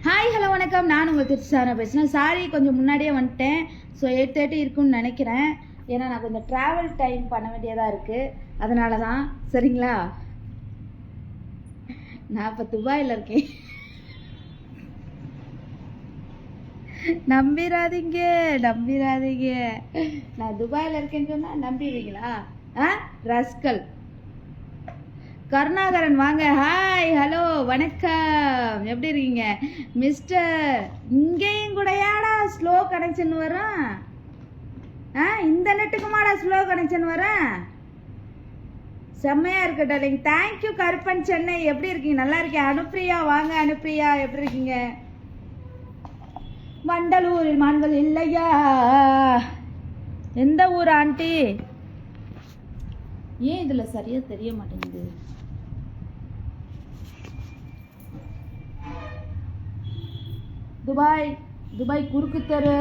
Hi hello வணக்கம். நான் உங்கள் திருச்சாரா பேசுகிறேன். சாரி கொஞ்சம் முன்னாடியே வந்துட்டேன். ஸோ 8:30 இருக்குன்னு நினைக்கிறேன். ஏன்னா நான் கொஞ்சம் ட்ராவல் டைம் பண்ண வேண்டியதாக இருக்குது, அதனால தான். சரிங்களா? நான் இப்போ துபாயில் இருக்கேன். நம்பிடாதீங்க. நான் துபாயில் இருக்கேன்னு சொன்னால் நம்பிடுவீங்களா? ரஸ்கல் கருணாகரன் வாங்க. ஹாய் ஹலோ வணக்கம், எப்படி இருக்கீங்க மிஸ்டர்? இங்கேயும் கூடயாடா ஸ்லோ கனெக்ஷன் வரும்? இந்த நெட்டுக்குமாடா ஸ்லோ கனெக்ஷன் வரும்? செம்மையா இருக்கு டார்லிங். தேங்க்யூ கருப்பன் சென்னை. எப்படி இருக்கீங்க? நல்லா இருக்கேன். அனுப்பிரியா வாங்க. அனுப்பிரியா எப்படி இருக்கீங்க? மண்டலூரில் மான்கள் இல்லையா? எந்த ஊர் ஆண்டி? ஏன் இதுல சரியா தெரிய மாட்டேங்குது? துபாய் குறுக்கு தெரு.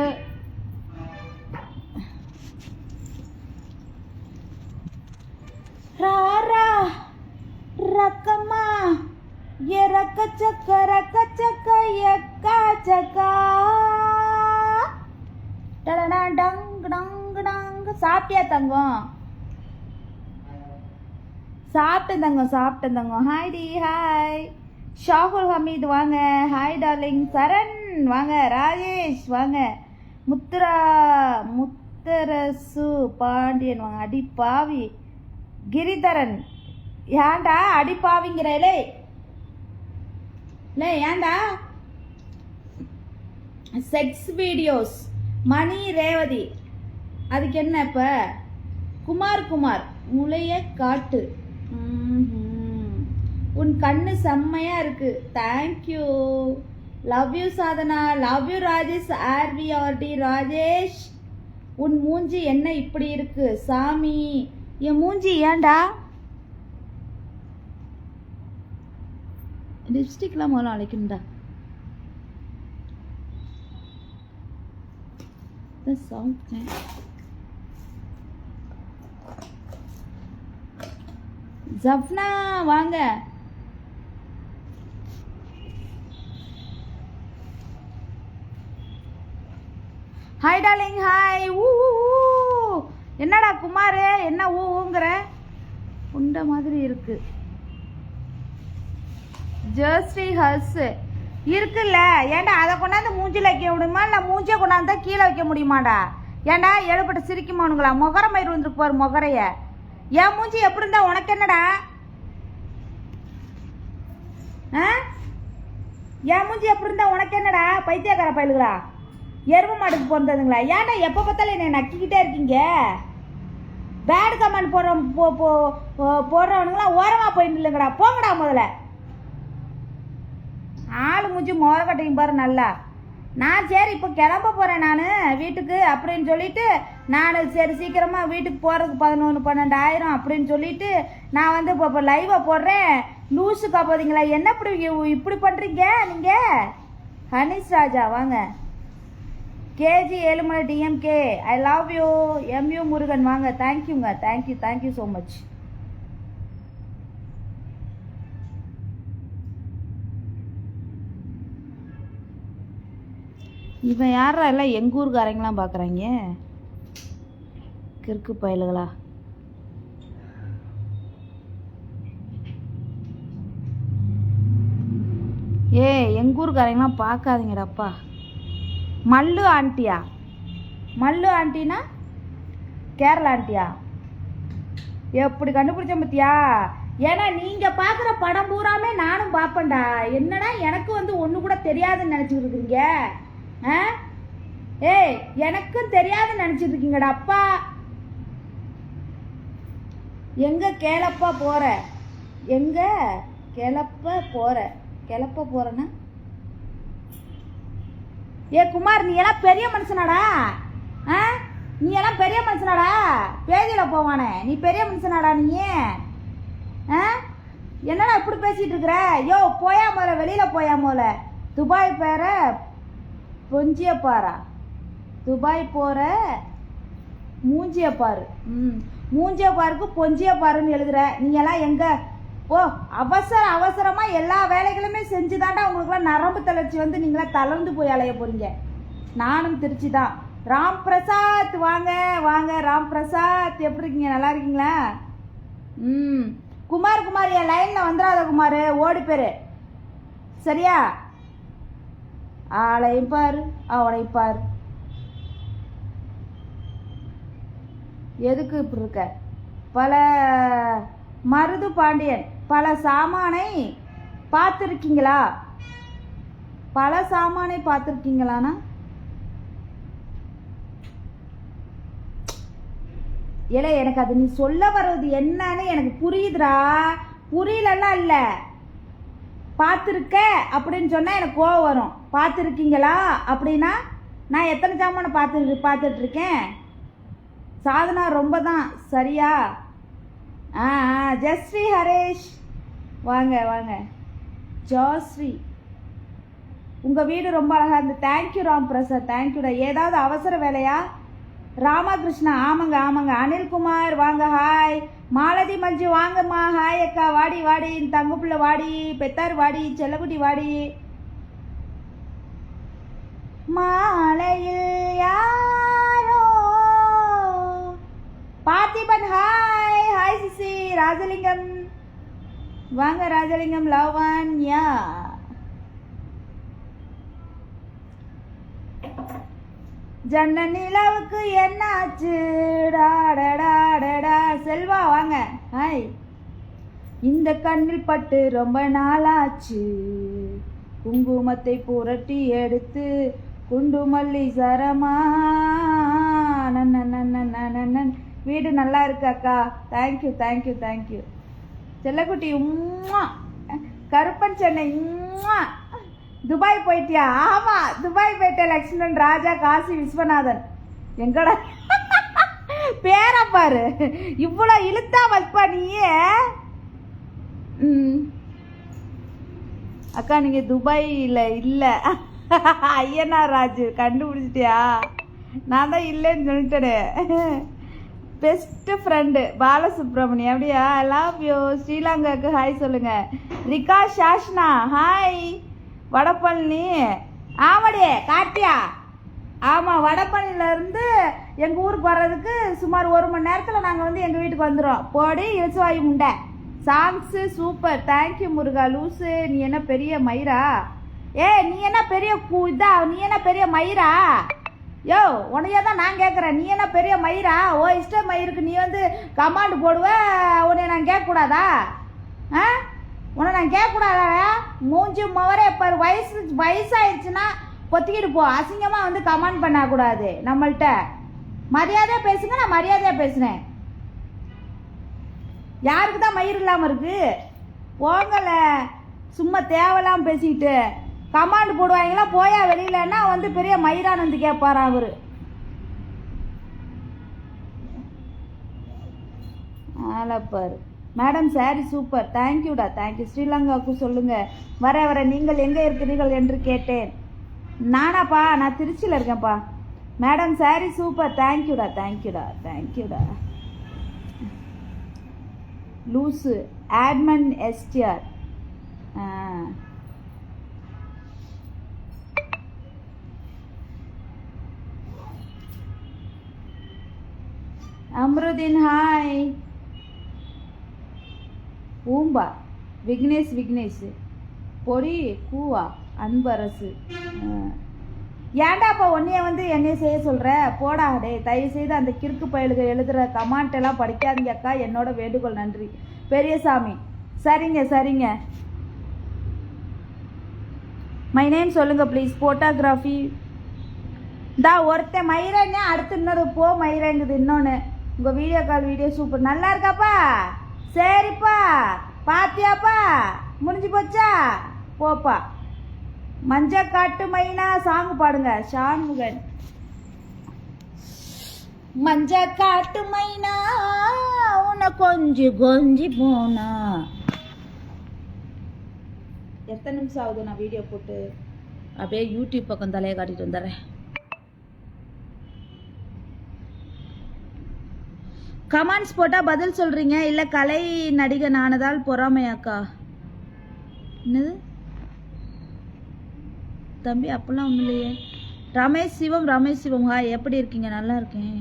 ராரா ரக்கம்மா ஏ ரக்க சக்க எக்கா சக்கா டடடா டங் டங் டங். சாப்பிட்டியா தங்கம்? சாப்பிட்டேன் தங்கம். ஹாய் டி. ஹாய் ஷாகுல் ஹமீத் வாங்க. Hi darling. சரண் வாங்க. ராஜேஷ் வாங்க. முத்தரசு பாண்டியன் வாங்க. அடி பாவி கிரிதரன். ஏன்டா அடி பாவிங்கிறே? ஏன்டா? செக்ஸ் வீடியோஸ் மணி ரேவதி. அதுக்கு என்ன இப்ப? குமார் முளைய காட்டு. உன் கண்ணு செம்மையா இருக்கு. Thank you. Love you Sadhana. Love you Rajesh. ஆர்விஆர்டி ராஜேஷ். உன் மூஞ்சி என்ன இப்படி இருக்கு சாமி? என் மூஞ்சி ஏன்டா? லிப்ஸ்டிக்லாம் முதல்ல அழைக்கணும்டா. ஜப்னா வாங்க. Hi darling. ஹாய். என்னடா குமார் என்ன ஊங்கிற? உண்ட மாதிரி இருக்கு. ஜெர்சி ஹர்ஸ் இருக்குல்ல. ஏன்டா அதை கொண்டாந்து மூஞ்சில வைக்க முடியுமா? இல்லை மூஞ்சியை கொண்டாந்து கீழே வைக்க முடியுமாடா? ஏன்டா எழுப்பட்ட சிரிக்குமானுங்களா? முகர மயிர் வந்துருக்கு பாரு முகரைய. என் மூஞ்சி எப்படி இருந்தா உனக்கு என்னடா? என் மூஞ்சி எப்படி இருந்தா உனக்கு என்னடா? பைத்தியக்கார பயலுங்களா? எரும மாட்டுக்கு பிறந்ததுங்களா? ஏன்டா எப்போ பார்த்தாலும் என்னை நக்கிக்கிட்டே இருக்கீங்க? பேட் கமெண்ட் போடுறவனுங்களாம் ஓரமாக போயிட்டு இல்லைங்கடா. போங்கடா முதல்ல. ஆளு மூஞ்சி மோரக்கட்டையும் பாரு நல்லா. நான் சரி இப்போ கிளம்ப போகிறேன் நான் வீட்டுக்கு அப்படின்னு சொல்லிட்டு, நான் சரி சீக்கிரமாக வீட்டுக்கு போகிறதுக்கு 11-12 அப்படின்னு சொல்லிட்டு நான் வந்து இப்போ லைவாக போடுறேன். லூஸுக்கா போதீங்களா? என்ன இப்படி பண்ணுறீங்க நீங்கள்? ஹனிஷ் ராஜா வாங்க. KG Ezhumalai DMK I love you. Mu Murugan வாங்க. தேங்க்யூங்க. Thank you so much. இவன் யாரா எல்லாம் எங்கள் ஊருக்காரங்களாம் பார்க்குறாங்க? கிறுக்கு பயலுகளா? எங்கள் ஊருக்காரங்களாம் பார்க்காதீங்கடாப்பா. மல்லு ஆண்டியா? மல்லு ஆண்டினா கேரளா ஆண்டியா? எப்படி கண்டுபிடிச்சேன் பத்தியா? ஏன்னா நீங்கள் பார்க்குற படம் பூராமே நானும் பார்ப்பேன்டா. என்னடா எனக்கு வந்து ஒன்று கூட தெரியாதுன்னு நினச்சிட்டு இருக்கீங்க? எனக்கும் தெரியாதுன்னு நினச்சிட்டு இருக்கீங்கடா அப்பா. எங்க கேளப்பா போற? எங்க கிளப்ப போறேன்னா? குமார் நீ எல்லாம் பெரிய மனுஷனாடா? நீ எல்லாம் பெரிய மனுஷனாடா? பேதியில போவானே நீ பெரிய மனுஷனாடா? நீ என்னடா இப்படி பேசிட்டு இருக்கிற? போயா போல, வெளியில போயா போல. துபாய் பேர பொஞ்சிய பாரா? துபாய் போற மூஞ்சிய பாரு. மூஞ்சிய பாருக்கு பொஞ்சிய பாருன்னு எழுதுற. நீ எல்லாம் எங்க ஓ அவசரமாக எல்லா வேலைகளுமே செஞ்சுதாண்டா உங்களுக்குலாம் நரம்பு தளர்ச்சி வந்து நீங்களாம் தளர்ந்து போய் அலைய போகிறீங்க. நானும் திருச்சி தான். ராம் பிரசாத் வாங்க வாங்க. ராம் பிரசாத் எப்படி இருக்கீங்க? நல்லா இருக்கீங்களா? குமார் என் லைனில் வந்துடாத குமார், ஓடி பேரு சரியா? ஆளையும் பாரு அவனையும் பாரு. எதுக்கு இப்படி இருக்க? பல மருது பாண்டியன் பல சாமானை பார்த்துருக்கீங்களா? பல சாமானை பார்த்துருக்கீங்களாண்ணா? ஏலே எனக்கு அது நீ சொல்ல வர்றது என்னன்னு எனக்கு புரியுதுடா. புரியலன்னா இல்லை, பார்த்துருக்க அப்படின்னு சொன்னால் எனக்கு கோவம் வரும். பார்த்துருக்கீங்களா அப்படின்னா நான் எத்தனை சாமானை பார்த்துட்ருக்கேன்? சாதனா ரொம்ப தான் சரியா? ஜஸ்ரீ ஹரேஷ் வாங்க வாங்க. ஜாஸ்ரீ உங்கள் வீடு ரொம்ப அழகாக இருந்து. தேங்க்யூ ராம் பிரசாத், தேங்க்யூடா. ஏதாவது அவசர வேலையா? ராமகிருஷ்ணா ஆமாங்க ஆமாங்க. அனில்குமார் வாங்க ஹாய். மாலதி மஞ்சு வாங்கம்மா ஹாய் அக்கா. வாடி வாடி தங்குப்புள்ள வாடி, பெத்தார் வாடி, செல்லக்குட்டி வாடி. மாலையில் யாரோ Parthiban hi hi CC. Rajalingam வாங்க ராஜலிங்கம். லவன்யா ஜன்ன நிலவுக்கு என்னாச்சு டாடா. செல்வா வாங்க ஹாய். இந்த கண்ணில் பட்டு ரொம்ப நாளாச்சு, குங்குமத்தை புரட்டி எடுத்து குண்டு மல்லி சரமா. வீடு நல்லா இருக்கு அக்கா. Thank you thank you thank you. செல்லக்குட்டி உம்மா. கருப்பன் சென்னை உம்மா. துபாய் போயிட்டியா? ஆமா துபாய் போயிட்டேன். லக்ஷ்மணன் ராஜா காசி விஸ்வநாதன் எங்கடா பேரை பாரு, இவ்வளோ இழுத்தா வப்பா நீயே. அக்கா நீங்க துபாயில் இல்லை ஐயனார் ராஜு கண்டுபிடிச்சிட்டியா? நான் தான் இல்லைன்னு சொல்லிட்டேனே. பெஸ்ட் ஃப்ரெண்டு பாலசுப்ரமணியம் அப்படியா? Love you. ஸ்ரீலங்காவுக்கு ஹாய் சொல்லுங்க. ரிகா சாஷ்னா ஹாய். வடபழனி ஆமாடியே காட்டியா? ஆமாம் வடபழனிலேருந்து எங்கள் ஊருக்கு வர்றதுக்கு சுமார் 1 மணி நேரத்தில் நாங்கள் வந்து எங்கள் வீட்டுக்கு வந்துடும். போடி இலசுவாயு முண்டை. Songs super. தேங்க்யூ முருகா. லூஸு நீ என்ன பெரிய மயிரா? நீ என்ன பெரிய நீ என்ன பெரிய மயிரா? யோ உனையே தான் நான் கேட்குறேன். நீ என்ன பெரிய மயிரா? ஓ இஷ்ட மயிருக்கு நீ வந்து கமாண்டு போடுவ. உன்னை நான் கேட்கக்கூடாதா? உன்னை நான் கேட்கக்கூடாதா? மூஞ்சி மவரே பாரு. வயசாயிடுச்சுன்னா பொத்திக்கிட்டு போ. அசிங்கமாக வந்து கமெண்ட் பண்ணக்கூடாது நம்மள்கிட்ட. மரியாதையாக பேசுங்க. நான் மரியாதையாக பேசுனேன். யாருக்கு தான் மயிர் இல்லாமல் இருக்கு? போங்கல சும்மா தேவையில்லாமல் பேசிக்கிட்டு கமாண்டு போடுவாங்களா? போயா வெளியிலன்னா வந்து பெரிய மயிரான்னு வந்து கேட்பாரா அவரு? ஆலப்பாரு. Madam sorry super. தேங்க்யூடா தேங்க்யூ. ஸ்ரீலங்காவுக்கு சொல்லுங்கள் வர நீங்கள் எங்கே இருக்கிறீர்கள் என்று கேட்டேன். நானாப்பா நான் திருச்சியில் இருக்கேன்ப்பா. Madam sorry super. தேங்க்யூடா தேங்க்யூடா. லூஸு ஆட்மன் எஸ்டிஆர். அம்ருதீன் ஹாய். ஊம்பா விக்னேஷ் பொடி கூவா அன்பரசு. ஏன்டாப்பா உன்னைய வந்து என்னைய செய்ய சொல்கிற? போடா டே. தயவு செய்து அந்த கிறுக்கு பயலுக எழுதுகிற கமெண்ட் எல்லாம் படிக்காதீங்க அக்கா. என்னோட வேண்டுகோள். நன்றி பெரியசாமி. சரிங்க. மை நேம் சொல்லுங்க ப்ளீஸ். ஃபோட்டோகிராஃபி ஒருத்தன் மயிரண்ணே. அடுத்து இன்னொரு போ மயிரங்குது இன்னொன்று. உங்கள் வீடியோ சூப்பர். நல்லா இருக்காப்பா? சரிப்பா. பாத்தியாப்பா? முடிஞ்சு போச்சா? போப்பா. மஞ்ச காட்டு மைனா சாங் பாடுங்க. ஷான்முகன். மஞ்ச காட்டு மைனா உன்னை கொஞ்சி போனா. எத்தனை நிமிஷம் ஆகுது நான் வீடியோ போட்டு? அப்படியே யூடியூப் பக்கம் தலையை காட்டிட்டு வந்துடுறேன். கமெண்ட்ஸ் போட்டால் பதில் சொல்கிறீங்க, இல்லை கலை நடிகன் ஆனதால் பொறாமையாக்கா? என்னது தம்பி, அப்பெல்லாம் ஒன்றும் இல்லையே. ரமேஷ் சிவம் ஹாய், எப்படி இருக்கீங்க? நல்லா இருக்கேன்.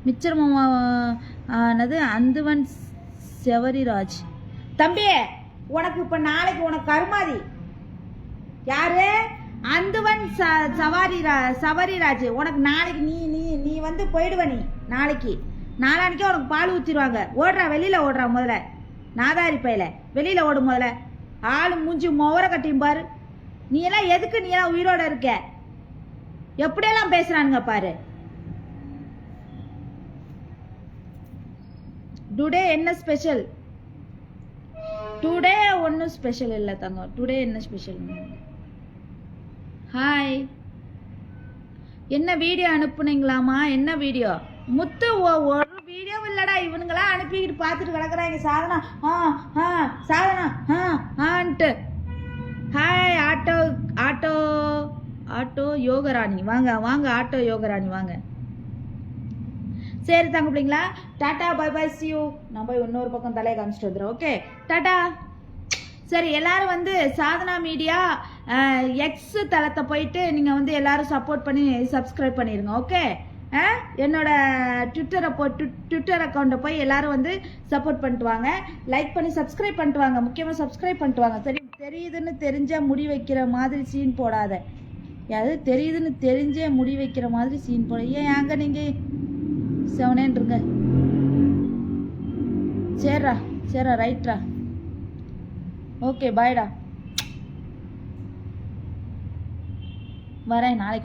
மிச்சர் மாமா என்னது அந்துவன் செவரிராஜ். தம்பி, உனக்கு இப்போ நாளைக்கு உனக்கு கருமாதி யாரு? அந்துவன் சவரிராஜ். உனக்கு நாளைக்கு நீ நீ நீ வந்து போயிடுவ. நீ நாளானிக்கே உனக்கு பால் ஊற்றிடுவாங்க. ஓடுறா, வெளியில் ஓடுறா. முதல்ல நாதாரி பையில வெளியில் ஓடும். முதல்ல ஆளு மூஞ்சி முவர கட்டியும் பாரு. நீ எல்லாம் எதுக்கு நீ எல்லாம் உயிரோட இருக்க? எப்படியெல்லாம் பேசுறானுங்க பாரு. டுடே என்ன ஸ்பெஷல்? டுடே ஒன்றும் ஸ்பெஷல் இல்லை தங்கம். டுடே என்ன ஸ்பெஷல்? ஹாய், என்ன வீடியோ அனுப்புனீங்களாமா? என்ன வீடியோ? முத்து ஒரு வீடியோ இல்லடா. இவனுங்களா அனுப்பிக்கிட்டு பார்த்துட்டு கிடக்குறாங்க. சாதனா சாதனா ஆன்ட்டு. Hi auto auto auto Yogarani, வாங்க வாங்க ஆட்டோ யோகராணி வாங்க. சரி தங்க பிள்ளைங்களா, tata bye bye see you. நான் போய் இன்னொரு பக்கம் தலையை காமிச்சிட்டு வந்துடுறேன். Okay, tata. சரி, எல்லாரும் வந்து சாதனா மீடியா எக்ஸ் தளத்தை போயிட்டு நீங்கள் வந்து எல்லாரும் சப்போர்ட் பண்ணி சப்ஸ்கிரைப் பண்ணிடுங்க. ஓகே, என்னோட ட்விட்டர் அக்கௌண்ட்டை போய் எல்லாரும் வந்து சப்போர்ட் பண்ணிட்டு வாங்க. லைக் பண்ணி சப்ஸ்கிரைப் பண்ணிட்டு வாங்க. முக்கியமாக சப்ஸ்கிரைப் பண்ணிட்டு வாங்க. சரி, தெரியுதுன்னு தெரிஞ்ச முடி வைக்கிற மாதிரி சீன் போடாத. அது தெரியுதுன்னு தெரிஞ்சே முடி வைக்கிற மாதிரி சீன் போட. ஏன் அங்கே நீங்கள் செவனேன்ருங்க. சரிடா ரைட்ரா. ஓகே, பாய்டா. வரேன் நாளைக்கு.